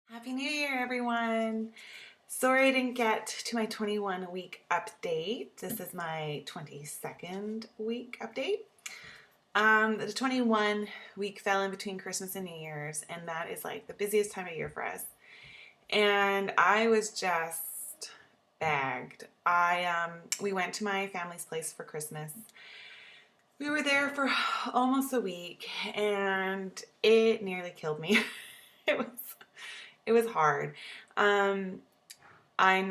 Happy New Year, everyone. Sorry I didn't get to my 21 week update. This is my 22nd week update. The 21 week fell in between Christmas and New Year's, and that is like the busiest time of year for us. And I was just bagged. We went to my family's place for Christmas. We were there for almost a week, and it nearly killed me. It was it was hard. Um, I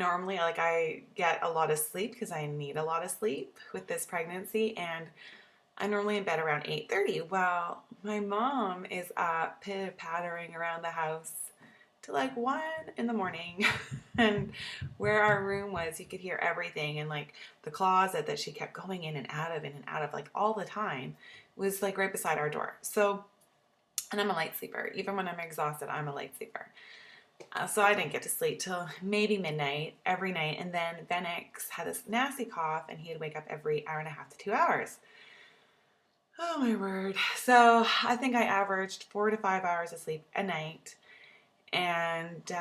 get a lot of sleep because I need a lot of sleep with this pregnancy, and I'm normally in bed around 8:30. Well, my mom is up pitter-pattering around the house to like 1 in the morning. And where our room was, you could hear everything, and like the closet that she kept going in and out of like all the time was like right beside our door. So, and I'm a light sleeper. Even when I'm exhausted, I'm a light sleeper. So I didn't get to sleep till maybe midnight every night. And then Venix had this nasty cough, and he'd wake up every hour and a half to 2 hours. Oh my word. So I think I averaged 4 to 5 hours of sleep a night. And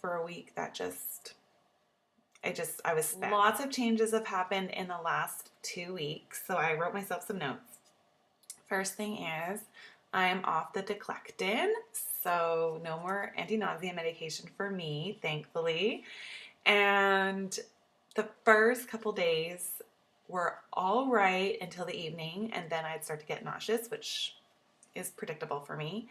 for a week, I was spent. Lots of changes have happened in the last 2 weeks. So I wrote myself some notes. First thing is, I'm off the Declectin, so no more anti-nausea medication for me, thankfully. And the first couple days were all right until the evening, and then I'd start to get nauseous, which is predictable for me.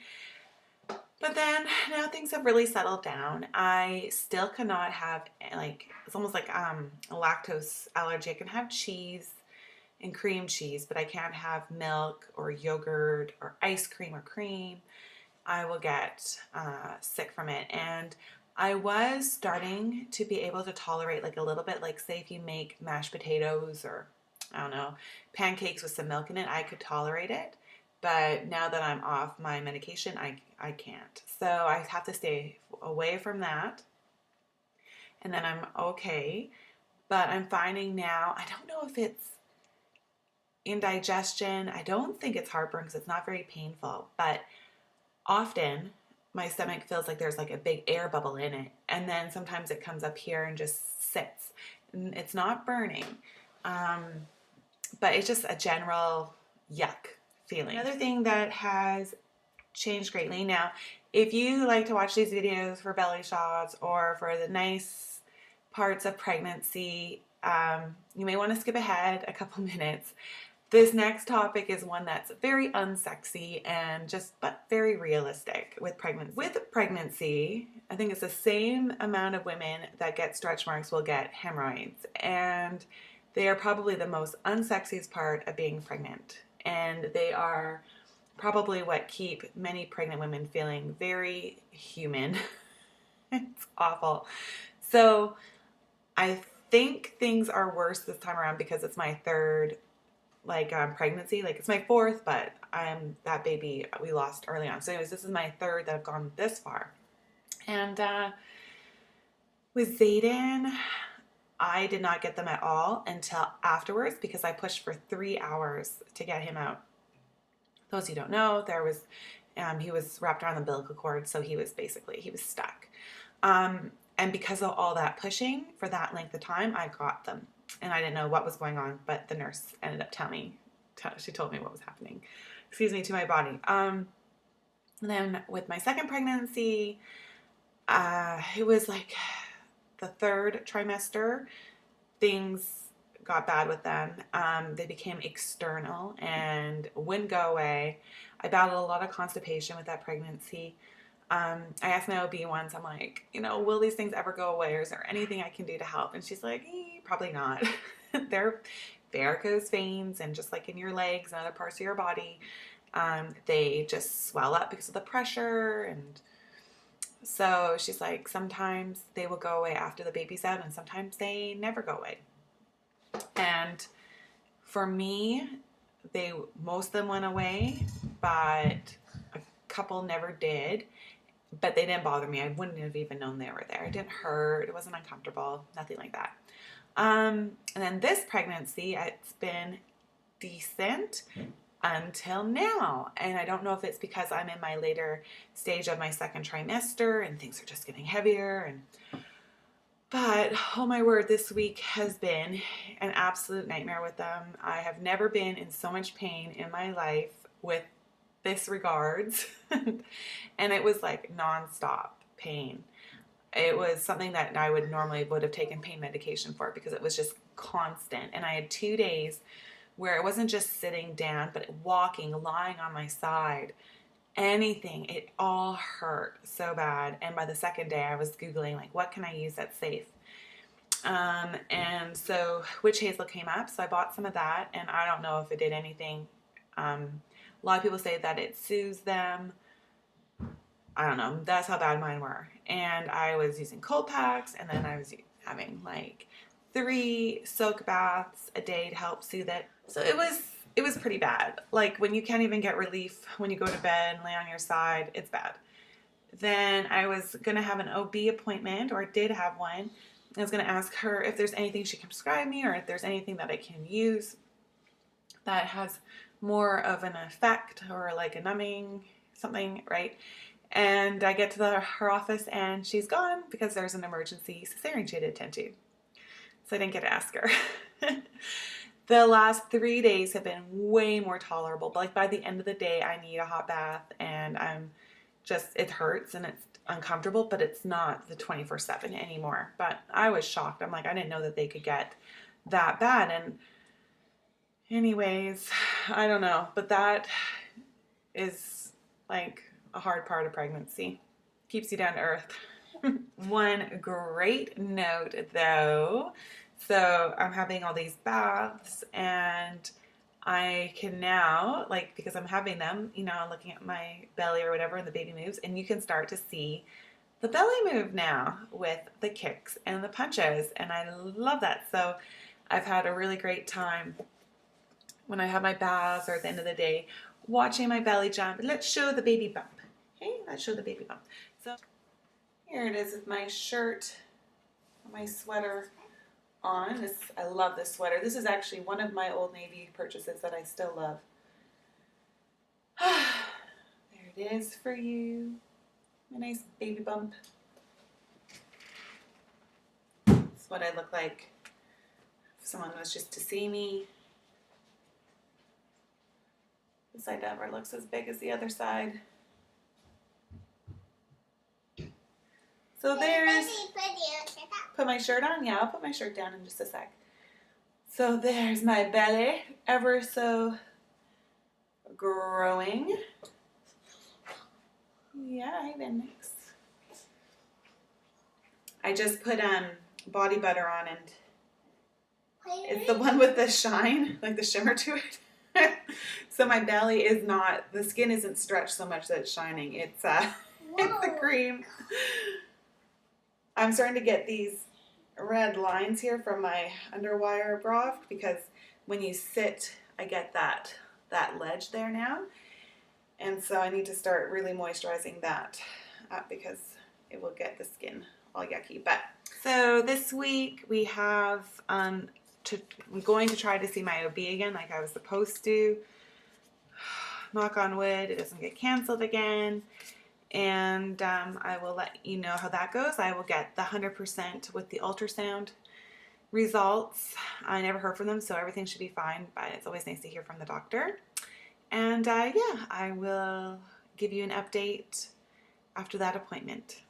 But then now things have really settled down. I still cannot have, like, it's almost like a lactose allergy. I can have cheese and cream cheese, but I can't have milk or yogurt or ice cream or cream. I will get sick from it. And I was starting to be able to tolerate like a little bit, like say if you make mashed potatoes or I don't know, pancakes with some milk in it, I could tolerate it. But now that I'm off my medication, I can't. So I have to stay away from that. And then I'm okay. But I'm finding now, I don't know if it's indigestion. I don't think it's heartburn because it's not very painful, but often my stomach feels like there's like a big air bubble in it, and then sometimes it comes up here and just sits. And it's not burning, um, but it's just a general yuck feeling. Another thing that has changed greatly now, if you like to watch these videos for belly shots or for the nice parts of pregnancy, you may want to skip ahead a couple minutes. This next topic is one that's very unsexy and but very realistic with pregnancy. With pregnancy, I think it's the same amount of women that get stretch marks will get hemorrhoids, and they are probably the most unsexiest part of being pregnant, and they are probably what keep many pregnant women feeling very human. It's awful. So I think things are worse this time around because it's my third pregnancy. Like it's my fourth, but that baby we lost early on. So anyways, this is my third that I've gone this far. And with Zayden, I did not get them at all until afterwards because I pushed for 3 hours to get him out. Those who don't know, he was wrapped around the umbilical cord, so he was stuck. And because of all that pushing for that length of time, I got them. And I didn't know what was going on, but the nurse ended up she told me what was happening, to my body. And then with my second pregnancy, it was like the third trimester, things got bad with them. They became external and wouldn't go away. I battled a lot of constipation with that pregnancy. I asked my OB once, I'm like, will these things ever go away, or is there anything I can do to help? And she's like, probably not. They're varicose veins, and just like in your legs and other parts of your body, they just swell up because of the pressure. And so she's like, sometimes they will go away after the baby's out, and sometimes they never go away. And for me, most of them went away, but a couple never did. But they didn't bother me. I wouldn't have even known they were there. It didn't hurt. It wasn't uncomfortable. Nothing like that. And then this pregnancy, it's been decent. until now. And I don't know if it's because I'm in my later stage of my second trimester and things are just getting heavier. But oh my word, this week has been an absolute nightmare with them. I have never been in so much pain in my life with this regards. And it was like nonstop pain. It was something that I would have taken pain medication for because it was just constant. And I had 2 days where it wasn't just sitting down, but walking, lying on my side, anything. It all hurt so bad. And by the second day, I was Googling, like, what can I use that's safe? And so witch hazel came up. So I bought some of that, and I don't know if it did anything. A lot of people say that it soothes them. I don't know. That's how bad mine were. And I was using cold packs, and then I was having like 3 soak baths a day to help soothe it. So it was pretty bad. Like when you can't even get relief when you go to bed and lay on your side, it's bad. Then I was going to have an OB appointment, or did have one. I was going to ask her if there's anything she can prescribe me, or if there's anything that I can use that has more of an effect, or like a numbing something, right? And I get to her office and she's gone because there's an emergency cesarean she had to attend to. So I didn't get to ask her. The last 3 days have been way more tolerable. But like by the end of the day, I need a hot bath, and it hurts and it's uncomfortable, but it's not the 24/7 anymore. But I was shocked. I'm like, I didn't know that they could get that bad. And anyways, I don't know. But that is like a hard part of pregnancy. Keeps you down to earth. One great note though, so I'm having all these baths, and I can now, like, because I'm having them, looking at my belly or whatever, and the baby moves, and you can start to see the belly move now with the kicks and the punches, and I love that. So I've had a really great time when I have my baths or at the end of the day watching my belly jump. Let's show the baby bump. Okay, let's show the baby bump. So here it is with my shirt, my sweater on. I love this sweater. This is actually one of my Old Navy purchases that I still love. There it is for you. A nice baby bump. That's what I look like if someone was just to see me. This side never looks as big as the other side. So there's, put my shirt on? Yeah, I'll put my shirt down in just a sec. So there's my belly, ever so growing. Yeah, even next. I just put body butter on, and it's the one with the shine, like the shimmer to it. So my belly is not, the skin isn't stretched so much that it's shining. It's it's the cream. I'm starting to get these red lines here from my underwire bra because when you sit, I get that ledge there now. And so I need to start really moisturizing that up because it will get the skin all yucky. But so this week we have, I'm going to try to see my OB again like I was supposed to. Knock on wood, it doesn't get canceled again. And I will let you know how that goes. I will get the 100% with the ultrasound results. I never heard from them, so everything should be fine, but it's always nice to hear from the doctor. And yeah, I will give you an update after that appointment.